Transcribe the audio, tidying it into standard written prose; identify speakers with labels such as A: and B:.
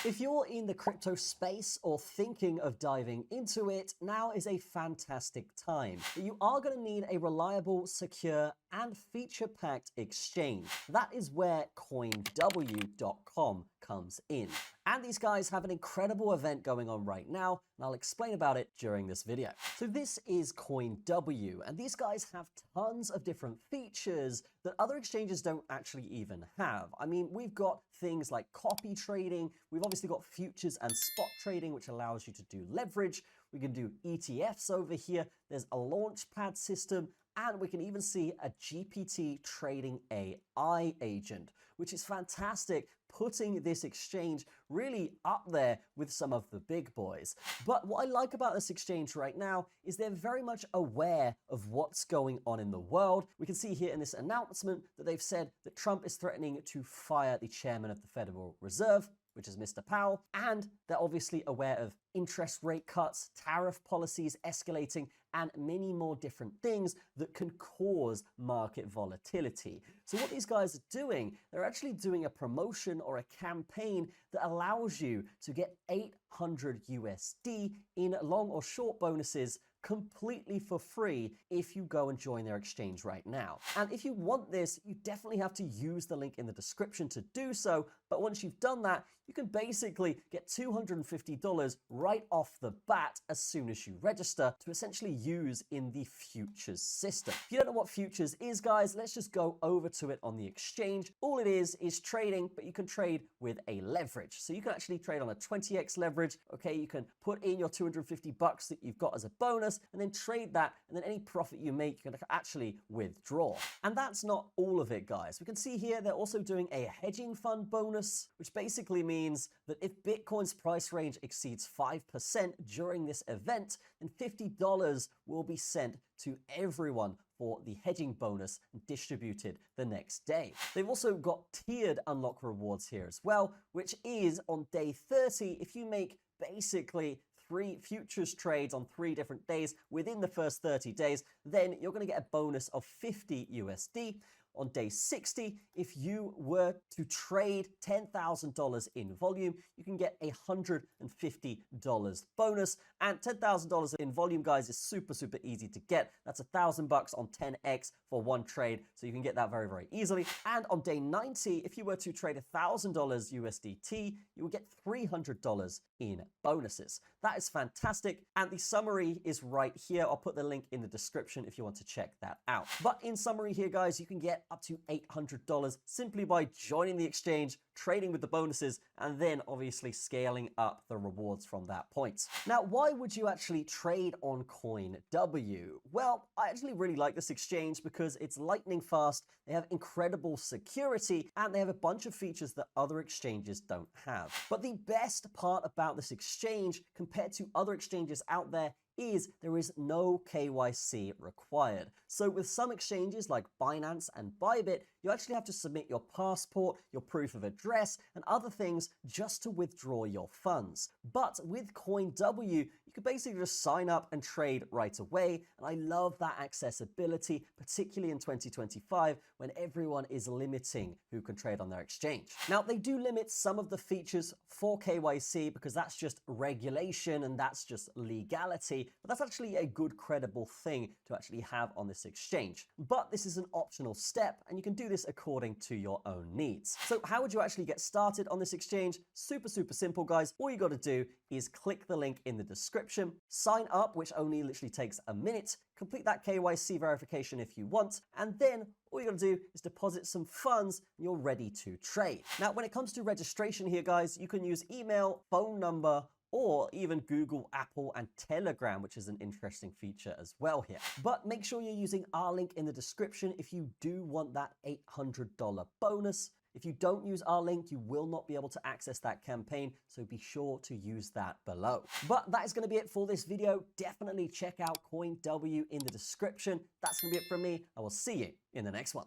A: If you're in the crypto space or thinking of diving into it, now is a fantastic time. But you are going to need a reliable, secure, and feature-packed exchange. That is where CoinW.com comes in. And these guys have an incredible event going on right now, and I'll explain about it during this video. So this is CoinW, and these guys have tons of different features that other exchanges don't actually even have. I mean, we've got things like copy trading, we've obviously got futures and spot trading, which allows you to do leverage. We can do ETFs over here. There's a launchpad system, and we can even see a GPT trading AI agent, which is fantastic, putting this exchange really up there with some of the big boys. But what I like about this exchange right now is they're very much aware of what's going on in the world. We can see here in this announcement that they've said that Trump is threatening to fire the chairman of the Federal Reserve, which is Mr. Powell, and they're obviously aware of interest rate cuts, tariff policies escalating, and many more different things that can cause market volatility. So what these guys are doing, they're actually doing a promotion or a campaign that allows you to get 800 USD in long or short bonuses completely for free if you go and join their exchange right now. And if you want this, you definitely have to use the link in the description to do so. But once you've done that, you can basically get $250 right off the bat as soon as you register to essentially use in the futures system. If you don't know what futures is, guys, let's just go over to it on the exchange. All it is trading, but you can trade with a leverage. So you can actually trade on a 20x leverage. Okay, you can put in your 250 bucks that you've got as a bonus, and then trade that, and then any profit you make, you can actually withdraw. And that's not all of it, guys. We can see here they're also doing a hedging fund bonus, which basically means that if Bitcoin's price range exceeds 5% during this event, then $50 will be sent to everyone for the hedging bonus distributed the next day. They've also got tiered unlock rewards here as well, which is on day 30, if you make basically 3 futures trades on 3 different days within the first 30 days, then you're going to get a bonus of 50 USD. On day 60, if you were to trade $10,000 in volume, you can get a $150 bonus. And $10,000 in volume, guys, is super easy to get. That's $1,000 on 10x for one trade. So you can get that very easily. And on day 90, if you were to trade $1,000 USDT, you will get $300 in bonuses. That is fantastic. And the summary is right here. I'll put the link in the description if you want to check that out. But in summary here, guys, you can get up to $800 simply by joining the exchange, trading with the bonuses, and then obviously scaling up the rewards from that point. Now, why would you actually trade on CoinW? Well, I actually really like this exchange because it's lightning fast, they have incredible security, and they have a bunch of features that other exchanges don't have. But the best part about this exchange compared to other exchanges out there is there is no KYC required. So with some exchanges like Binance and Bybit, you actually have to submit your passport, your proof of address, and other things just to withdraw your funds. But with CoinW, you can basically just sign up and trade right away. And I love that accessibility, particularly in 2025, when everyone is limiting who can trade on their exchange. Now, they do limit some of the features for KYC because that's just regulation and that's just legality. But that's actually a good, credible thing to actually have on this exchange. But this is an optional step, and you can do this according to your own needs. So how would you actually get started on this exchange? Super simple, guys. All you got to do is click the link in the description, sign up, which only literally takes a minute, complete that KYC verification if you want, and then all you got to do is deposit some funds and you're ready to trade. Now, when it comes to registration here, guys, you can use email, phone number, or even Google, Apple, and Telegram, which is an interesting feature as well here. But make sure you're using our link in the description if you do want that $800 bonus. If you don't use our link, you will not be able to access that campaign, so be sure to use that below. But that is going to be it for this video. Definitely check out CoinW in the description. That's going to be it from me. I will see you in the next one.